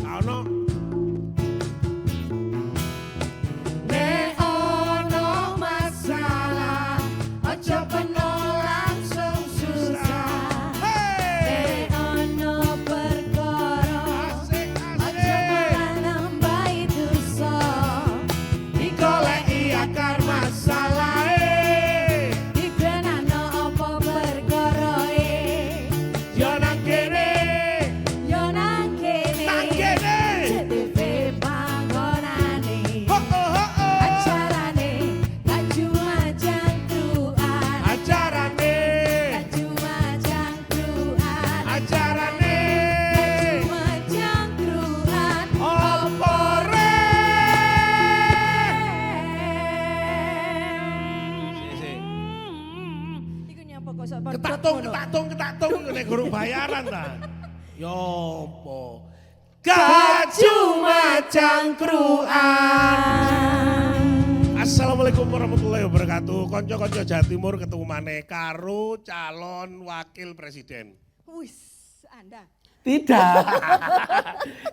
Ono. Ketatung nek gurung bayaran ta. Yo apa? Gak cuma cangkruan. Assalamualaikum warahmatullahi wabarakatuh. Konco-konco Jawa Timur ketemu maneh karo calon wakil presiden. Wis, Anda. Tidak.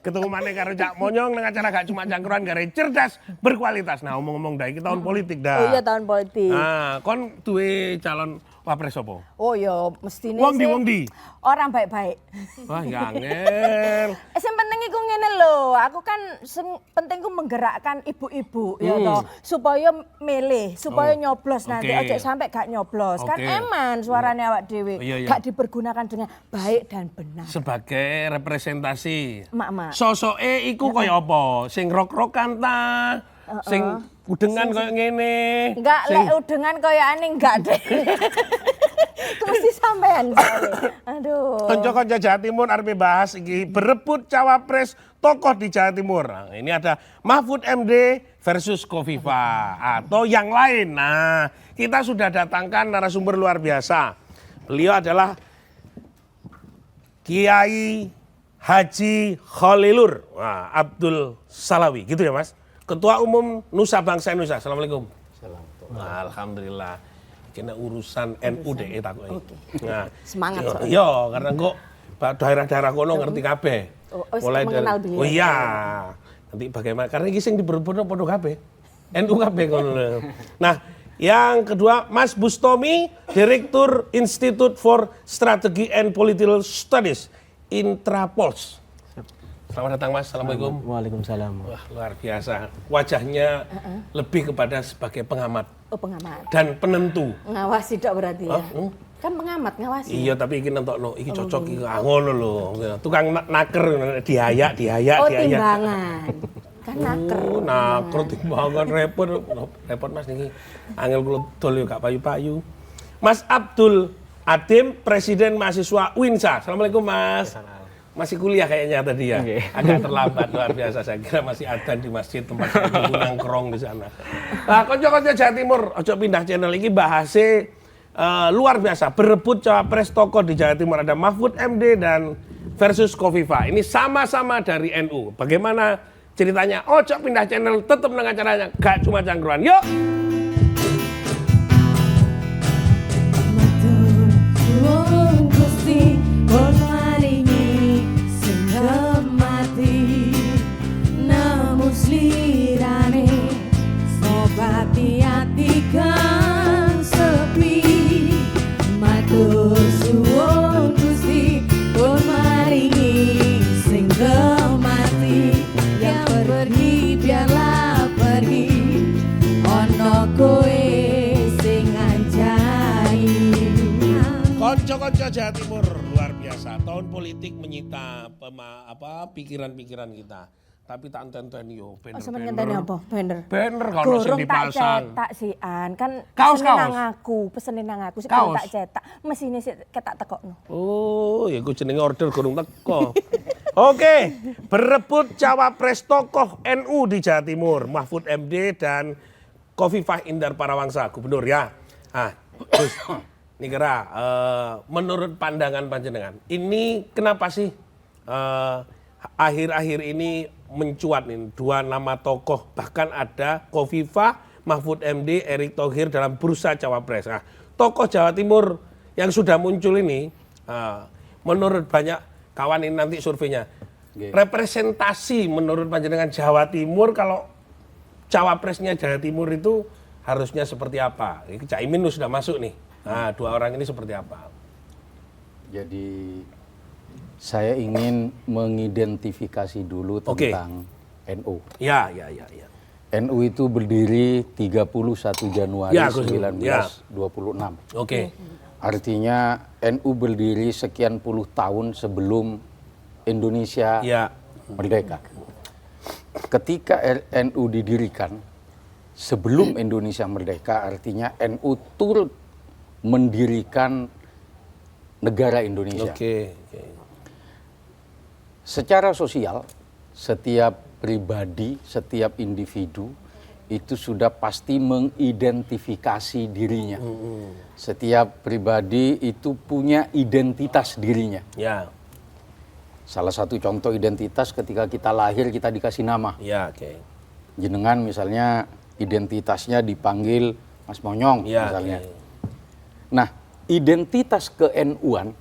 Ketemu maneh karo Cak Monyong nang acara gak cuma cangkruan gare cerdas berkualitas. Nah, omong-omong dah iki tahun politik dah. Oh iya tahun politik. Nah, kon duwe calon wapres apa? Oh ya mestine Wong di orang baik-baik. Wah, ya angel. Sing penting iku ngene lho, aku kan sing penting ku menggerakkan ibu-ibu ya toh, supaya milih, supaya nyoblos nanti ojo sampai gak nyoblos. Kan eman suarane awak dhewe, gak dipergunakan dengan baik dan benar. Sebagai representasi. Mak-mak. Sosoke iku kaya apa? Sing rok-rokan ta? Sing udengan kaya ngene. Enggak, lek udengan kaya ane enggak deh. Mesti sampean. Aduh. Konco-konco Jawa Timur arep bahas iki berebut cawapres tokoh di Jawa Timur. Nah, ini ada Mahfud MD versus Kofifa atau yang lain. Nah, kita sudah datangkan narasumber luar biasa. Beliau adalah Kiai Haji Khalilur Abdul Salawi, gitu ya Mas? Ketua Umum Nusa Bangsa Indonesia. Assalamualaikum. Alhamdulillah. Kena urusan NU deh takut. Nah, semangat soalnya. Yo, karena kok daerah-daerah kono ngerti kabeh. Mulai dari oh iya. Nanti bagaimana? Karena iki sing diberebutno padha kabeh. NU kabeh kono. Nah, yang kedua Mas Bustomi, Direktur Institute for Strategy and Political Studies, Intrapols. Selamat datang Mas, Assalamualaikum. Waalaikumsalam. Wah, luar biasa. Wajahnya lebih kepada sebagai pengamat. Oh, pengamat. Dan penentu. Ngawasi dok berarti ya. Kan pengamat ngawasi. Iya, tapi iki nentokno, iki cocok iki ngono lho. Tukang naker diayak. Oh, timbangan. Kan naker. Naker timbangan repot Mas niki. Angel kula dol yo gak payu-payu. Mas Abdul Adim, Presiden Mahasiswa UINSA. Assalamualaikum Mas. Masih kuliah kayaknya tadi ya, agak terlambat luar biasa. Saya kira masih adzan di masjid tempat ibu nongkrong di sana. Nah, konco-konco Jawa Timur, ojo pindah channel ini bahasnya luar biasa. Berebut cawapres tokoh di Jawa Timur ada Mahfud MD dan versus Kofifa. Ini sama-sama dari NU. Bagaimana ceritanya? Ojo pindah channel, tetap nang acaranya. Gak cuma cangkruan. Yuk. Konco-konco Jawa Timur luar biasa. Tahun politik menyita pikiran-pikiran kita. Tapi tak enten-enten yo banner. Oh, ngenteni apa? Banner kalau sing dipasang. Tak sian, kan kaos pesene nang aku, sik tak cetak. Mesine sik ketak tekokno. Oh, ya ku jenenge order gurung teko. Oke, berebut cawapres tokoh NU di Jawa Timur, Mahfud MD dan Kofifah Indar Parawangsa, gubernur ya. Terus ini kira menurut pandangan panjenengan, ini kenapa sih akhir-akhir ini mencuat nih dua nama tokoh, bahkan ada Kofifah, Mahfud MD, Erick Thohir dalam bursa cawapres. Nah, tokoh Jawa Timur yang sudah muncul ini, menurut banyak kawan ini nanti surveinya, representasi menurut panjenengan Jawa Timur, kalau cawapresnya Jawa Timur itu harusnya seperti apa? Ini Caimin sudah masuk nih. Nah, dua orang ini seperti apa? Jadi saya ingin mengidentifikasi dulu tentang NU. Ya. NU itu berdiri 31 Januari Ya, 1926. Oke. Artinya NU berdiri sekian puluh tahun sebelum Indonesia merdeka. Ketika NU didirikan sebelum Indonesia merdeka, artinya NU turut mendirikan negara Indonesia. Oke. Secara sosial, setiap pribadi, setiap individu itu sudah pasti mengidentifikasi dirinya. Setiap pribadi itu punya identitas dirinya. Ya. Salah satu contoh identitas ketika kita lahir kita dikasih nama. Ya, oke. Jenengan misalnya identitasnya dipanggil Mas Monyong misalnya. Oke. Nah, identitas ke-NU-an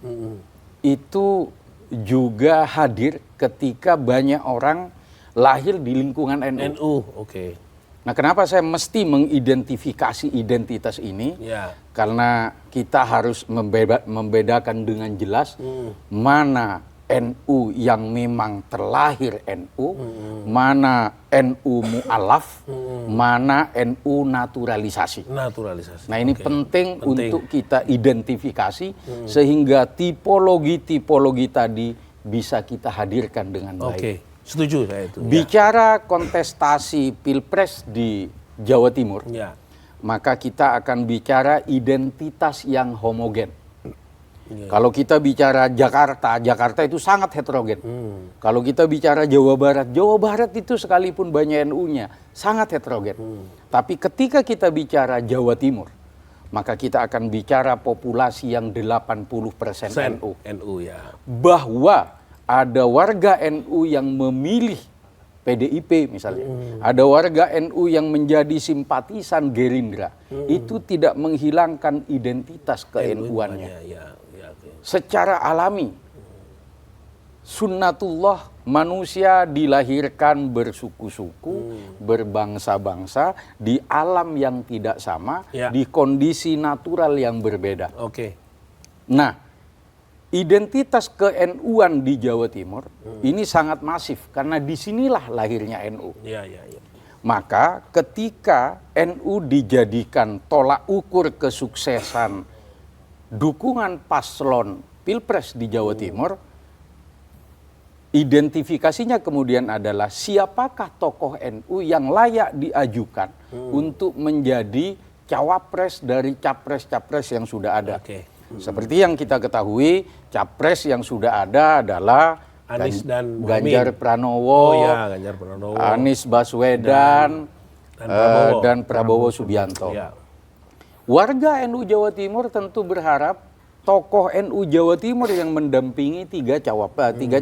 itu juga hadir ketika banyak orang lahir di lingkungan NU. NU, oke. Nah, kenapa saya mesti mengidentifikasi identitas ini? Ya. Karena kita harus membedakan dengan jelas mana NU yang memang terlahir NU, mana NU mu'alaf, mana NU naturalisasi. Nah, ini penting untuk kita identifikasi sehingga tipologi-tipologi tadi bisa kita hadirkan dengan baik. Oke, setuju saya itu. Bicara kontestasi Pilpres di Jawa Timur, maka kita akan bicara identitas yang homogen. Kalau kita bicara Jakarta, Jakarta itu sangat heterogen. Kalau kita bicara Jawa Barat itu sekalipun banyak NU-nya, sangat heterogen. Tapi ketika kita bicara Jawa Timur, maka kita akan bicara populasi yang 80% NU. Bahwa ada warga NU yang memilih PDIP misalnya, ada warga NU yang menjadi simpatisan Gerindra, itu tidak menghilangkan identitas ke-NU-annya. Secara alami, sunnatullah, manusia dilahirkan bersuku-suku, berbangsa-bangsa, di alam yang tidak sama, di kondisi natural yang berbeda. Nah, identitas ke-NU-an di Jawa Timur ini sangat masif, karena disinilah lahirnya NU. Maka ketika NU dijadikan tolak ukur kesuksesan dukungan paslon Pilpres di Jawa Timur, identifikasinya kemudian adalah siapakah tokoh NU yang layak diajukan untuk menjadi cawapres dari capres-capres yang sudah ada. Seperti yang kita ketahui, capres yang sudah ada adalah Anies dan Ganjar Pranowo, Anies Baswedan, dan Prabowo Subianto. Warga NU Jawa Timur tentu berharap tokoh NU Jawa Timur yang mendampingi tiga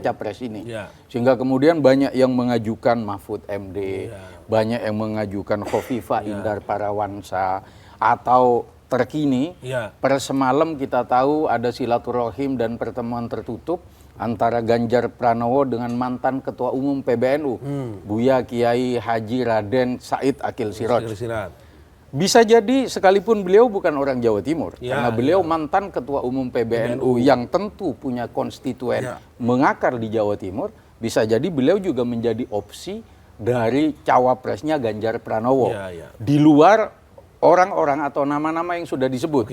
capres ini. Sehingga kemudian banyak yang mengajukan Mahfud MD, banyak yang mengajukan Khofifah Indar Parawansa, atau terkini per semalam kita tahu ada silaturahim dan pertemuan tertutup antara Ganjar Pranowo dengan mantan Ketua Umum PBNU, Buya Kiai Haji Raden Said Akil Siraj. Bisa jadi sekalipun beliau bukan orang Jawa Timur, karena beliau mantan Ketua Umum PBNU yang tentu punya konstituen mengakar di Jawa Timur, bisa jadi beliau juga menjadi opsi dari cawapresnya Ganjar Pranowo. Di luar orang-orang atau nama-nama yang sudah disebut.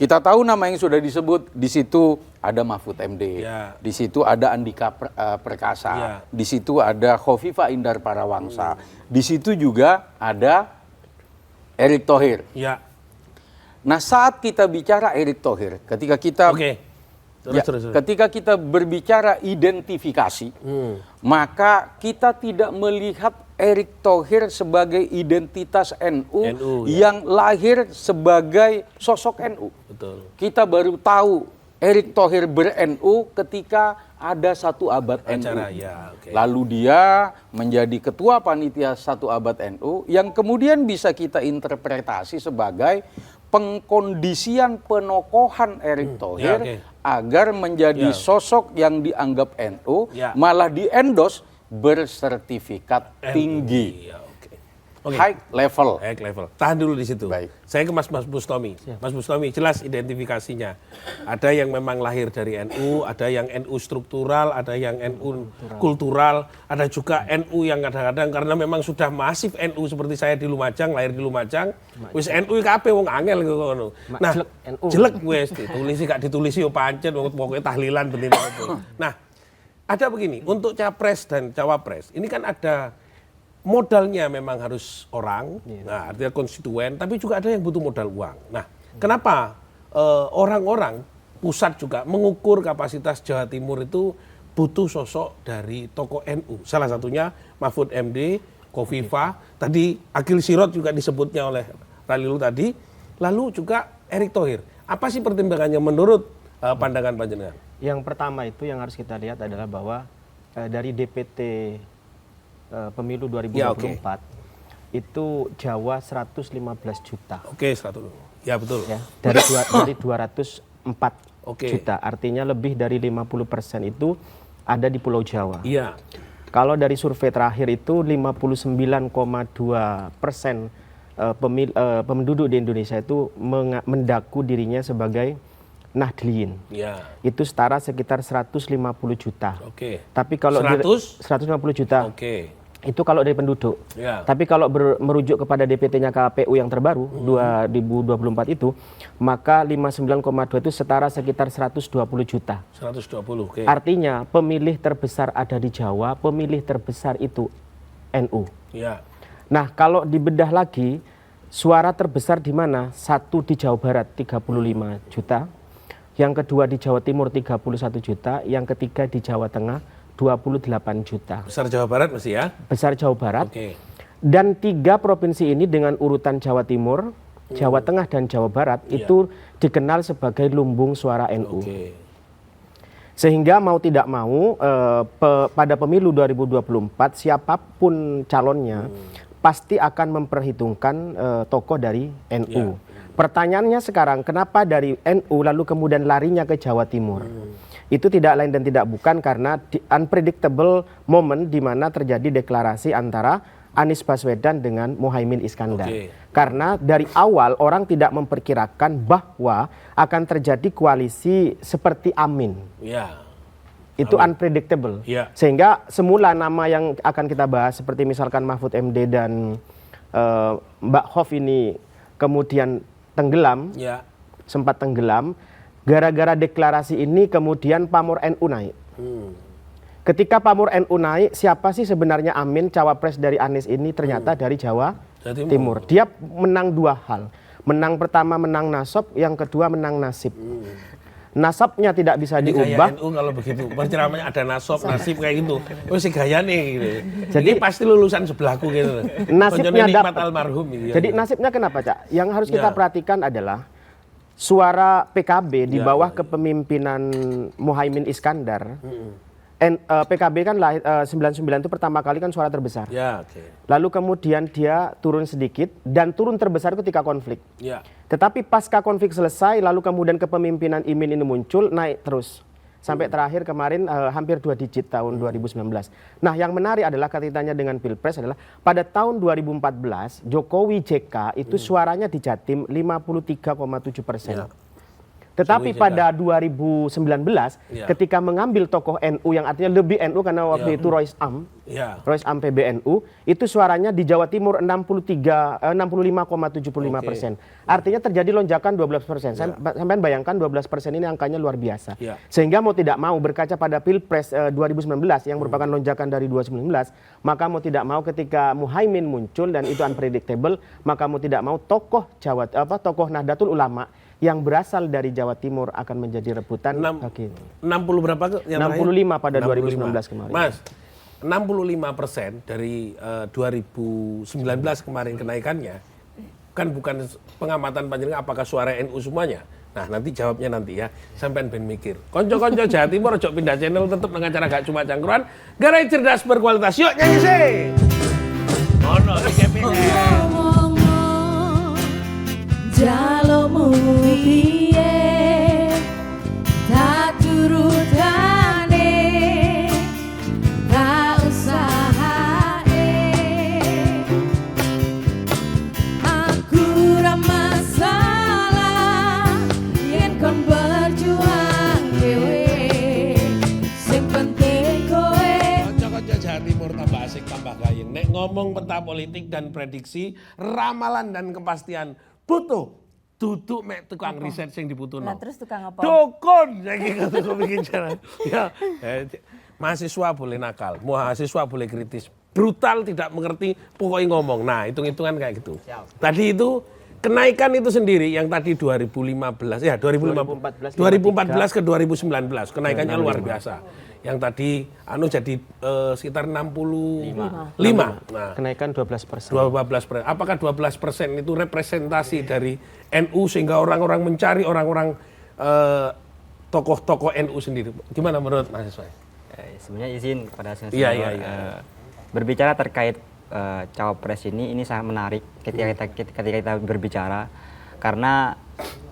Kita tahu nama yang sudah disebut, di situ ada Mahfud MD, di situ ada Andika Perkasa, di situ ada Khofifah Indar Parawansa, di situ juga ada Erick Thohir. Nah, saat kita bicara Erick Thohir, ketika kita ketika kita berbicara identifikasi, maka kita tidak melihat Erick Thohir sebagai identitas NU yang lahir sebagai sosok NU. Kita baru tahu Erick Thohir ber-NU ketika ada 1 abad NU. Lalu dia menjadi ketua panitia 1 abad NU yang kemudian bisa kita interpretasi sebagai pengkondisian penokohan Erick Thohir agar menjadi sosok yang dianggap NU, malah di-endorse bersertifikat tinggi. High level. High level. Tahan dulu di situ. Baik. Saya ke Mas Bustomi. Mas Bustomi, jelas identifikasinya. Ada yang memang lahir dari NU, ada yang NU struktural, ada yang NU kultural, ada juga NU yang kadang-kadang karena memang sudah masif NU seperti saya di Lumajang, lahir di Lumajang, wis NU kabeh wong angel ngono. Nah, jelek wis ditulisi gak ditulisi yo pancen wong pokoke tahlilan bener itu. Nah, ada begini, untuk capres dan cawapres, ini kan ada modalnya memang harus orang, nah artinya konstituen, tapi juga ada yang butuh modal uang. Nah, kenapa orang-orang pusat juga mengukur kapasitas Jawa Timur itu butuh sosok dari tokoh NU. Salah satunya Mahfud MD, Khofifah, tadi Akil Sirot juga disebutnya oleh Ralilu tadi, lalu juga Erick Thohir. Apa sih pertimbangannya menurut pandangan panjenengan? Yang pertama itu yang harus kita lihat adalah bahwa dari DPT pemilu 2024 itu Jawa 115 juta. Oke, 100. Ya betul. Ya, dari 204 juta. Artinya lebih dari 50% itu ada di Pulau Jawa. Iya. Kalau dari survei terakhir itu 59,2% penduduk di Indonesia itu mendaku dirinya sebagai Nahdliyin. Ya. Itu setara sekitar 150 juta. Oke. Tapi kalau 150 juta. Oke. Itu kalau dari penduduk. Ya. Tapi kalau merujuk kepada DPT-nya KPU yang terbaru 2024 itu, maka 59,2 itu setara sekitar 120 juta. 120, oke. Artinya pemilih terbesar ada di Jawa, pemilih terbesar itu NU. Ya. Nah, kalau dibedah lagi, suara terbesar di mana? Satu di Jawa Barat 35 juta, yang kedua di Jawa Timur 31 juta, yang ketiga di Jawa Tengah 28 juta. Besar Jawa Barat masih ya? Besar Jawa Barat. Oke. Dan 3 provinsi ini dengan urutan Jawa Timur, Jawa Tengah dan Jawa Barat itu dikenal sebagai lumbung suara NU. Oke. Sehingga mau tidak mau pada pemilu 2024 siapapun calonnya pasti akan memperhitungkan tokoh dari NU. Pertanyaannya sekarang, kenapa dari NU lalu kemudian larinya ke Jawa Timur? Itu tidak lain dan tidak bukan karena unpredictable moment di mana terjadi deklarasi antara Anies Baswedan dengan Muhaimin Iskandar. Karena dari awal orang tidak memperkirakan bahwa akan terjadi koalisi seperti Amin. Ya. Itu unpredictable. Sehingga semula nama yang akan kita bahas seperti misalkan Mahfud MD dan Mbak Hof ini kemudian tenggelam, sempat tenggelam. Gara-gara deklarasi ini kemudian pamor NU naik. Ketika pamor NU naik, siapa sih sebenarnya Amin, cawapres dari Anies ini ternyata dari Jawa Timur. Dia menang 2 hal. Menang pertama menang nasab, yang kedua menang nasib. Nasabnya tidak bisa diubah. NU kalau begitu, penceramanya ada nasab, nasib kayak gitu. Oh si gaya nih gitu. Jadi pasti lulusan sebelahku gitu. Nasibnya dapat almarhum gitu. Jadi nasibnya kenapa, Cak? Yang harus kita perhatikan adalah suara PKB di bawah kepemimpinan Muhaimin Iskandar. PKB kan 99 itu pertama kali kan suara terbesar. Lalu kemudian dia turun sedikit dan turun terbesar ketika konflik. Tetapi pasca konflik selesai lalu kemudian kepemimpinan Imin ini muncul, naik terus. Sampai terakhir kemarin hampir 2 digit tahun 2019. Nah, yang menarik adalah kaitannya dengan Pilpres adalah pada tahun 2014 Jokowi JK itu suaranya di Jatim 53,7%. Tetapi pada 2019 ketika mengambil tokoh NU yang artinya lebih NU karena waktu itu Rois Am PBNU, itu suaranya di Jawa Timur 65,75%. Artinya terjadi lonjakan 12%. Sampai bayangkan 12% ini angkanya luar biasa. Sehingga mau tidak mau berkaca pada Pilpres 2019 yang merupakan lonjakan dari 2019, maka mau tidak mau ketika Muhaimin muncul dan itu unpredictable, maka mau tidak mau tokoh Nahdlatul Ulama yang berasal dari Jawa Timur akan menjadi rebutan. 60 berapa? Yang 65 pada 2019 kemarin. Mas, 65% dari 2019 kemarin kenaikannya kan bukan pengamatan panjenengan apakah suara NU semuanya. Nah, nanti jawabnya nanti ya. Sampean ben mikir. Konco-konco Jawa Timur ojo pindah channel tetep nang acara gak cuma cangkruan. Garai cerdas berkualitas. Yuk nyanyi sih. Ono iki piye tak turutane tak usahae aku ra masalah yen kon berjuang dhewe sing penting kowe Kanca-kanca Jawa Timur tambah asik tambah gayeng. Nek ngomong peta politik dan prediksi, ramalan dan kepastian butuh duduk mek tukang riset sing dibutuhno. Lah terus tukang apa? Dukun saiki kok bikin jalan. Ya, mahasiswa boleh nakal, mahasiswa boleh kritis, brutal tidak mengerti pokoknya ngomong. Nah, hitung-hitungan kayak gitu. Tadi itu kenaikan itu sendiri yang tadi 2015 ya 2014 ke 2019 kenaikannya luar biasa. Yang tadi jadi sekitar 65. Nah, Kenaikan 12%. 12%. Apakah 12% itu representasi dari NU sehingga orang-orang mencari orang-orang tokoh-tokoh NU sendiri? Gimana menurut mahasiswa? Sebenarnya izin pada saya Berbicara terkait cawapres ini sangat menarik ketika kita berbicara, karena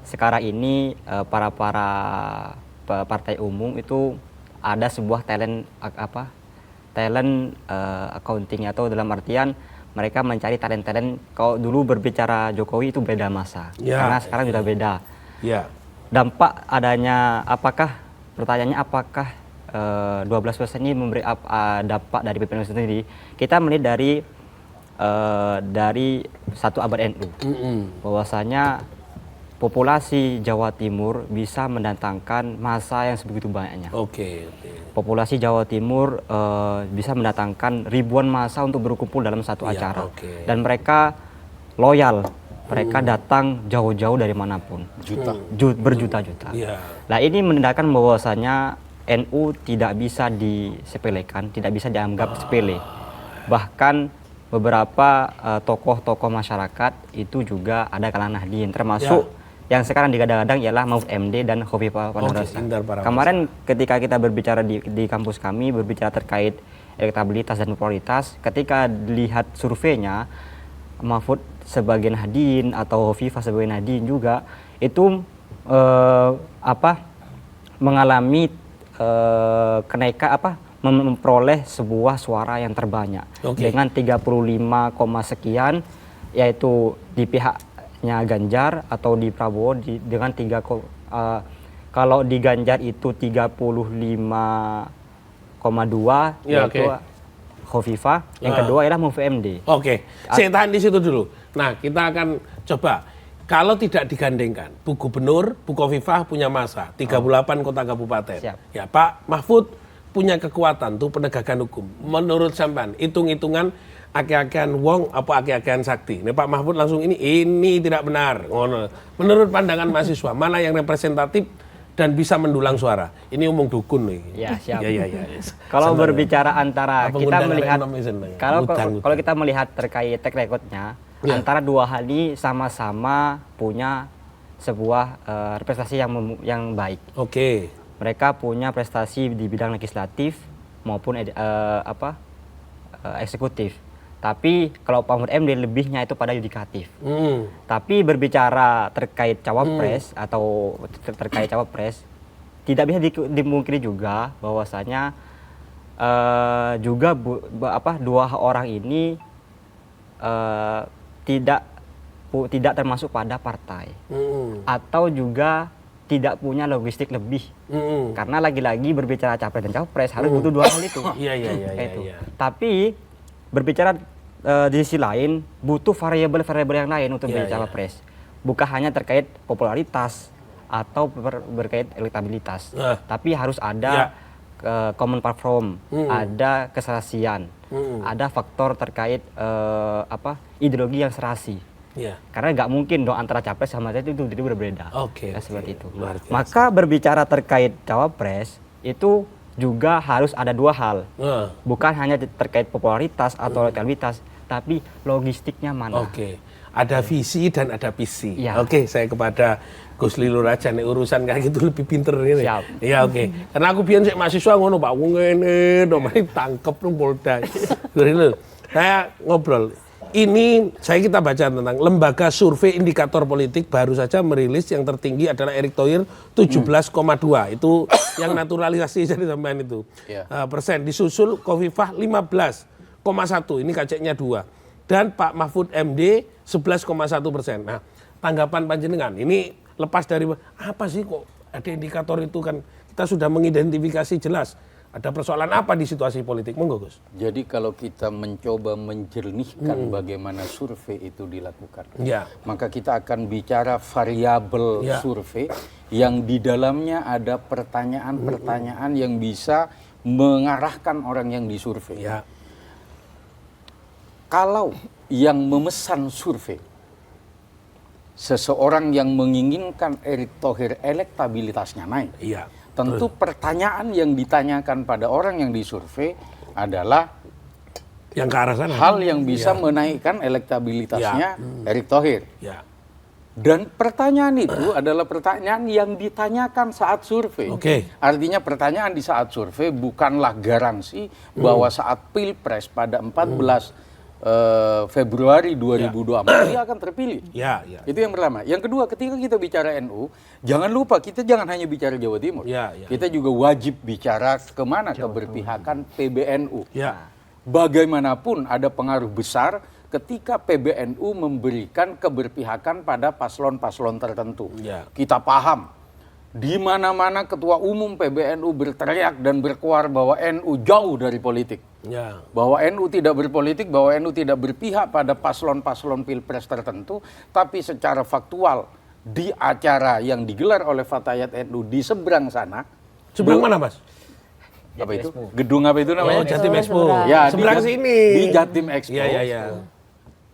sekarang ini para partai umum itu ada sebuah talent accounting, atau dalam artian mereka mencari talent. Kalau dulu berbicara Jokowi itu beda masa, karena sekarang sudah beda. Dampak adanya pertanyaannya apakah 12% ini memberi dampak dari PPNU sendiri? Kita melihat dari satu abad NU, bahwasanya populasi Jawa Timur bisa mendatangkan massa yang sebegitu banyaknya. Populasi Jawa Timur bisa mendatangkan ribuan massa untuk berkumpul dalam satu acara. Dan mereka loyal, mereka datang jauh-jauh dari manapun. Berjuta-juta. Nah, ini menandakan bahwasanya NU tidak bisa disepelekan, tidak bisa dianggap sepele. Bahkan beberapa tokoh-tokoh masyarakat itu juga ada kalangan Nahdien, termasuk yang sekarang digadang-gadang ialah Mahfud MD dan Khofifah Indar Parawansa. Kemarin ketika kita berbicara di kampus kami, berbicara terkait elektabilitas dan popularitas, ketika dilihat surveinya, Mahfud sebagai Nahdien atau Khofifah sebagai Nahdien juga itu mengalami kenaikan memperoleh sebuah suara yang terbanyak dengan 35, sekian, yaitu di pihaknya Ganjar atau di Prabowo dengan kalau di Ganjar itu 35,2, yaitu Khofifah, yang kedua ialah Mahfud MD. Saya tahan di situ dulu. Nah, kita akan coba. Kalau tidak digandengkan, Bu Gubernur, Bu Khofifah punya massa 38 kota kabupaten. Ya, Pak Mahfud punya kekuatan tuh penegakan hukum. Menurut sampean, hitung-hitungan aki-akian wong apa aki-akian sakti. Nih Pak Mahfud langsung ini tidak benar. Menurut pandangan mahasiswa, mana yang representatif dan bisa mendulang suara? Ini omong dukun nih. Ya, siap. Kalau berbicara antara kita melihat kalau kita melihat terkait track record-nya, antara dua hal ini sama-sama punya sebuah representasi yang baik. Mereka punya prestasi di bidang legislatif maupun eksekutif. Tapi kalau Pak Mahfud MD lebihnya itu pada yudikatif. Tapi berbicara terkait cawapres atau terkait cawapres, tidak bisa dimungkiri juga bahwasanya dua orang ini tidak termasuk pada partai atau juga tidak punya logistik lebih, karena lagi-lagi berbicara capres dan cawapres harus butuh dua hal itu. Tapi berbicara di sisi lain butuh variabel-variabel yang lain untuk berbicara cawapres, bukan hanya terkait popularitas atau berkait elektabilitas, tapi harus ada common platform, ada keserasian, ada faktor terkait ideologi yang serasi. Karena nggak mungkin dong antara capres sama itu berbeda. Seperti itu. Maka berbicara terkait cawapres itu juga harus ada dua hal, bukan hanya terkait popularitas atau elektabilitas, tapi logistiknya mana. Ada visi dan ada visi. Saya kepada Gus Lilur aja nih urusan kayak gitu lebih pinter ini. Karena aku biar mahasiswa ngono Pak, wong ngene, domane tangkep nang Polda. Saya ngobrol. ini kita baca tentang lembaga survei indikator politik baru saja merilis yang tertinggi adalah Erick Thohir 17,2. Itu yang naturalisasi jadi sampean itu. Persen disusul Khofifah 15,1. Ini kaceknya 2. Dan Pak Mahfud MD 11,1%. Nah, tanggapan panjenengan ini lepas dari apa sih kok ada indikator itu kan kita sudah mengidentifikasi jelas. Ada persoalan apa di situasi politik? Monggo, Gus. Jadi kalau kita mencoba menjernihkan bagaimana survei itu dilakukan, maka kita akan bicara variabel survei yang di dalamnya ada pertanyaan-pertanyaan yang bisa mengarahkan orang yang disurvei. Kalau yang memesan survei, seseorang yang menginginkan Erick Thohir elektabilitasnya naik, tentu pertanyaan yang ditanyakan pada orang yang disurvei adalah yang ke arah sana. Hal yang bisa menaikkan elektabilitasnya Erick Thohir. Dan pertanyaan itu adalah pertanyaan yang ditanyakan saat survei. Artinya pertanyaan di saat survei bukanlah garansi bahwa saat Pilpres pada 14 Februari 2024 dia akan terpilih. Itu yang pertama. Yang kedua, ketika kita bicara NU, jangan lupa kita jangan hanya bicara Jawa Timur. Kita juga wajib bicara kemana keberpihakan PBNU. Bagaimanapun ada pengaruh besar ketika PBNU memberikan keberpihakan pada paslon-paslon tertentu. Kita paham di mana-mana ketua umum PBNU berteriak dan berkuar bahwa NU jauh dari politik. Bahwa NU tidak berpolitik, bahwa NU tidak berpihak pada paslon-paslon Pilpres tertentu, tapi secara faktual di acara yang digelar oleh Fatayat NU di seberang sana. Seberang mana, Mas? Apa itu? Gedung apa itu namanya? Jatim Expo. Ya, seberang sini. Di Jatim Expo. Iya.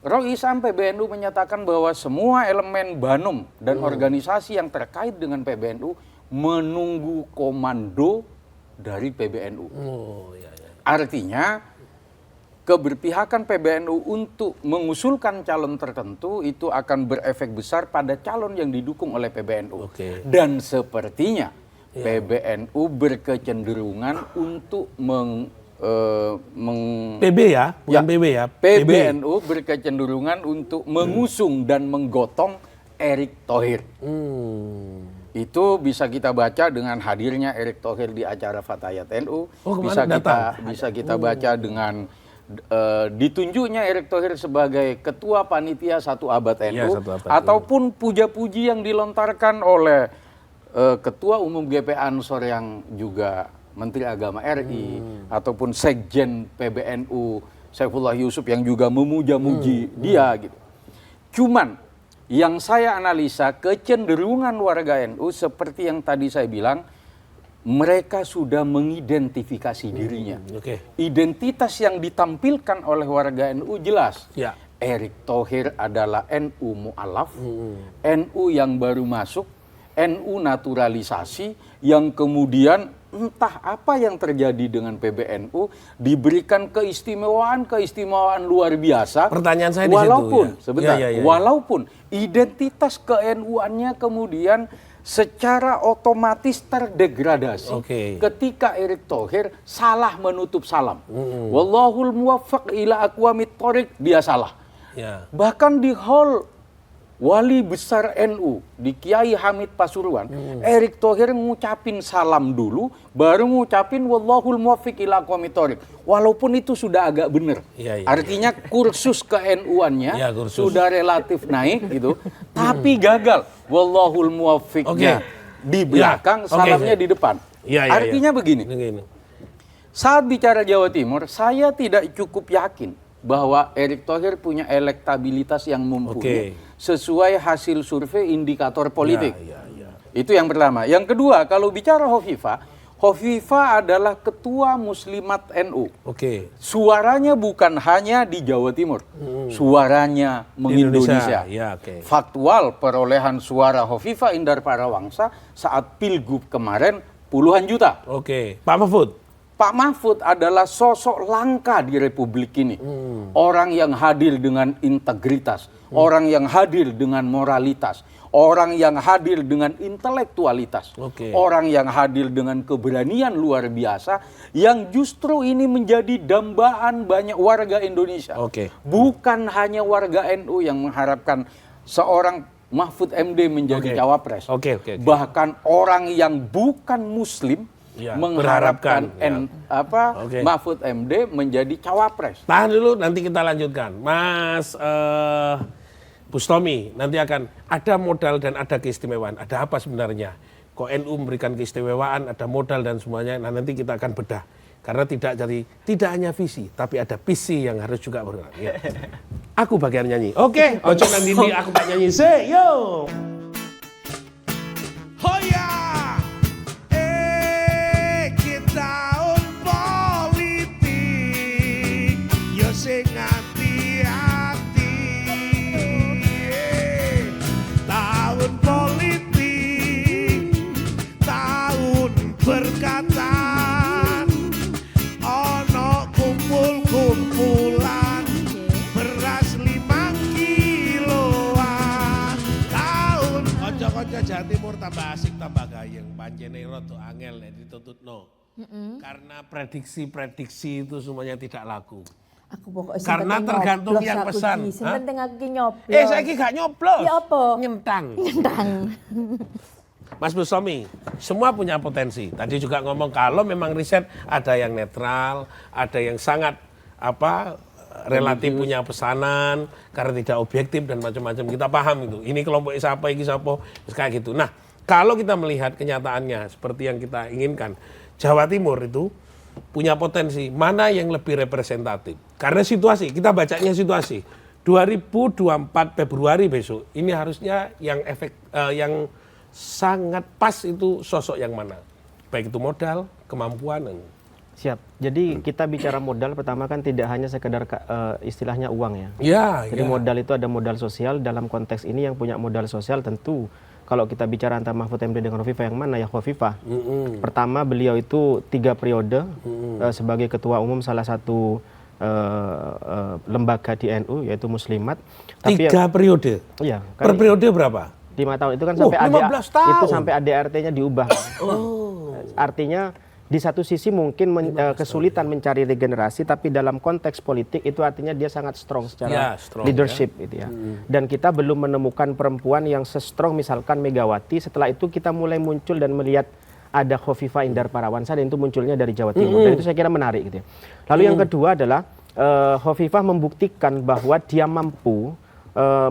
Roy Isam PBNU menyatakan bahwa semua elemen Banum dan organisasi yang terkait dengan PBNU menunggu komando dari PBNU. Artinya keberpihakan PBNU untuk mengusulkan calon tertentu itu akan berefek besar pada calon yang didukung oleh PBNU. Dan sepertinya PBNU berkecenderungan untuk PB ya, bukan PB ya. PBNU berkecenderungan untuk mengusung dan menggotong Erick Thohir. Itu bisa kita baca dengan hadirnya Erick Thohir di acara Fatayat NU. Bisa kita baca dengan ditunjuknya Erick Thohir sebagai ketua panitia 1 abad NU, ataupun puja-puji yang dilontarkan oleh ketua umum GP Ansor yang juga Menteri Agama RI, ataupun Sekjen PBNU Saifullah Yusuf yang juga memuja-muji dia gitu. Cuman yang saya analisa kecenderungan warga NU seperti yang tadi saya bilang, mereka sudah mengidentifikasi dirinya. Identitas yang ditampilkan oleh warga NU jelas. Erick Thohir adalah NU mu'alaf, NU yang baru masuk, NU naturalisasi, yang kemudian entah apa yang terjadi dengan PBNU diberikan keistimewaan luar biasa. Pertanyaan saya di situ. Walaupun identitas ke-NU-annya kemudian secara otomatis terdegradasi ketika Erick Thohir salah menutup salam. Wallahul muwaffaq ila aqwamit thoriq, dia salah. Bahkan di hall Wali Besar NU di Kiai Hamid Pasuruan, Erick Thohir ngucapin salam dulu, baru ngucapin wallahul muwaffiq ila aqwamit thoriq. Walaupun itu sudah agak benar. Artinya kursus ke-NU-annya sudah relatif naik gitu, tapi gagal. Wallahul muwaffiqnya di belakang, salamnya di depan. Artinya begini. Saat bicara Jawa Timur, saya tidak cukup yakin bahwa Erick Thohir punya elektabilitas yang mumpuni sesuai hasil survei indikator politik. Itu yang pertama. Yang kedua, kalau bicara Khofifah adalah ketua muslimat NU. Suaranya bukan hanya di Jawa Timur, suaranya mengindonesia. Faktual perolehan suara Khofifah Indar Parawangsa saat Pilgub kemarin puluhan juta. Pak Mahfud adalah sosok langka di Republik ini. Orang yang hadir dengan integritas, orang yang hadir dengan moralitas, orang yang hadir dengan intelektualitas, orang yang hadir dengan keberanian luar biasa, yang justru ini menjadi dambaan banyak warga Indonesia. Bukan hanya warga NU yang mengharapkan seorang Mahfud MD menjadi cawapres. Bahkan orang yang bukan Muslim mengharapkan Mahfud MD menjadi cawapres. Tahan dulu, nanti kita lanjutkan. Mas Bustomi, nanti akan ada modal dan ada keistimewaan. Ada apa sebenarnya? Kok NU memberikan keistimewaan, ada modal dan semuanya. Nah, nanti kita akan bedah. Karena tidak hanya visi, tapi ada visi yang harus juga bergerak. Ya. Aku bagian nyanyi. Oke, ojo nanti aku tak nyanyi. Say yo. Hoya. Kita politik. Yo sing hati-hati. Tahun politik. Tahun berkata. Kumpulan beras 5 kiloan tahun konco-konco Jawa Timur tambah asik tambah gayeng pancene rada angel nek ditututno karena prediksi itu semuanya tidak laku. Aku pokoknya karena tergantung yang pesan. Penting aku ki nyoblos. Saiki gak nyoblos. Ya apa? Nyentang. Mas Bustomi, semua punya potensi. Tadi juga ngomong kalau memang riset ada yang netral, ada yang sangat relatif punya pesanan karena tidak objektif dan macam-macam. Kita paham itu. Ini kelompok siapa, ini siapa, kayak gitu. Nah, kalau kita melihat kenyataannya seperti yang kita inginkan, Jawa Timur itu punya potensi mana yang lebih representatif. Karena situasi, kita bacanya situasi. 2024 Februari besok, ini harusnya yang yang sangat pas itu sosok yang mana. Baik itu modal, kemampuan. Siap. Jadi kita bicara modal pertama kan tidak hanya sekedar istilahnya uang ya. Jadi modal itu ada modal sosial. Dalam konteks ini yang punya modal sosial tentu kalau kita bicara antara Mahfud MD dengan Khofifah yang mana ya Khofifah. Pertama beliau itu 3 periode sebagai ketua umum salah satu lembaga di NU yaitu Muslimat. 3 periode? Iya. Per periode berapa? 5 tahun itu kan sampai itu sampai ADRT-nya diubah. Artinya di satu sisi mungkin kesulitan mencari regenerasi, tapi dalam konteks politik itu artinya dia sangat strong secara leadership gitu ya. Dan kita belum menemukan perempuan yang se-strong misalkan Megawati. Setelah itu kita mulai muncul dan melihat ada Khofifah Indar Parawansa dan itu munculnya dari Jawa Timur. Dan itu saya kira menarik gitu ya. Lalu yang kedua adalah Khofifah membuktikan bahwa dia mampu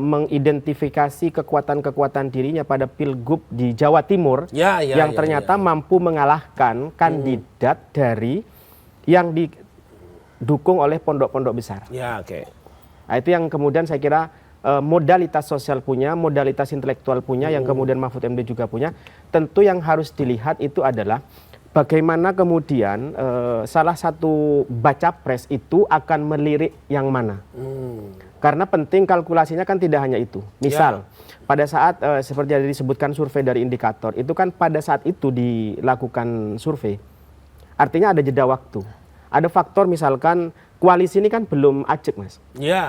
mengidentifikasi kekuatan-kekuatan dirinya pada pilgub di Jawa Timur yang ternyata mampu mengalahkan kandidat dari yang didukung oleh pondok-pondok besar. Nah, itu yang kemudian saya kira modalitas sosial punya, modalitas intelektual punya, yang kemudian Mahfud MD juga punya. Tentu yang harus dilihat itu adalah bagaimana kemudian salah satu baca pres itu akan melirik yang mana. Karena penting kalkulasinya kan tidak hanya itu. Misal, pada saat seperti yang disebutkan survei dari indikator, itu kan pada saat itu dilakukan survei. Artinya ada jeda waktu. Ada faktor misalkan koalisi ini kan belum ajak Mas.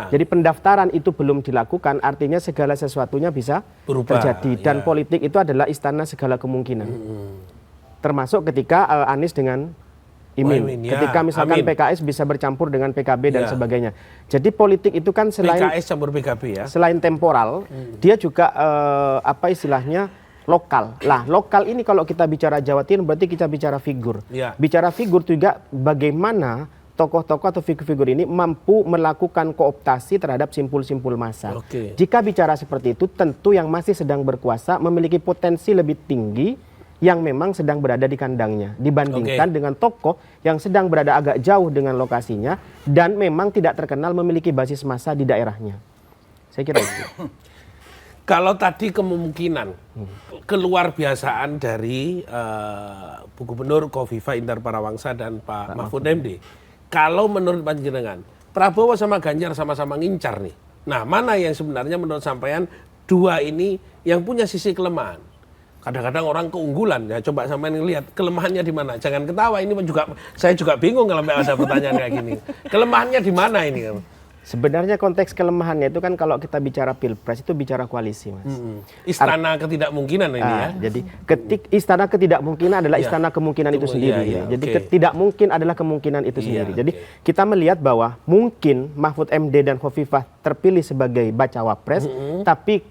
Jadi pendaftaran itu belum dilakukan, artinya segala sesuatunya bisa terjadi. Dan politik itu adalah istana segala kemungkinan. Termasuk ketika Anies dengan Imin. Ketika misalkan PKS bisa bercampur dengan PKB dan sebagainya. Jadi politik itu kan selain PKS campur PKB ya. Selain temporal, dia juga istilahnya lokal. Lah, lokal ini kalau kita bicara Jawa Timur berarti kita bicara figur. Bicara figur juga bagaimana tokoh-tokoh atau figur-figur ini mampu melakukan kooptasi terhadap simpul-simpul massa. Jika bicara seperti itu, tentu yang masih sedang berkuasa memiliki potensi lebih tinggi yang memang sedang berada di kandangnya dibandingkan dengan tokoh yang sedang berada agak jauh dengan lokasinya dan memang tidak terkenal memiliki basis massa di daerahnya. Saya kira itu. Kalau tadi kemungkinan keluar biasaan dari Bu Gubernur Khofifah Indar Parawansa dan Pak Mahfud MD, kalau menurut panjenengan Prabowo sama Ganjar sama-sama ngincar nih. Nah, mana yang sebenarnya menurut sampean dua ini yang punya sisi kelemahan? Kadang-kadang orang keunggulan, ya coba sampean lihat kelemahannya di mana. Jangan ketawa, ini juga saya juga bingung kalau ada pertanyaan kayak gini. Kelemahannya di mana ini? Sebenarnya konteks kelemahannya itu kan kalau kita bicara pilpres itu bicara koalisi, Mas. Istana ketidakmungkinan ini ya. Jadi istana ketidakmungkinan adalah istana kemungkinan itu sendiri. Jadi tidak mungkin adalah kemungkinan itu sendiri. Jadi kita melihat bahwa mungkin Mahfud MD dan Khofifah terpilih sebagai bacawa pres, tapi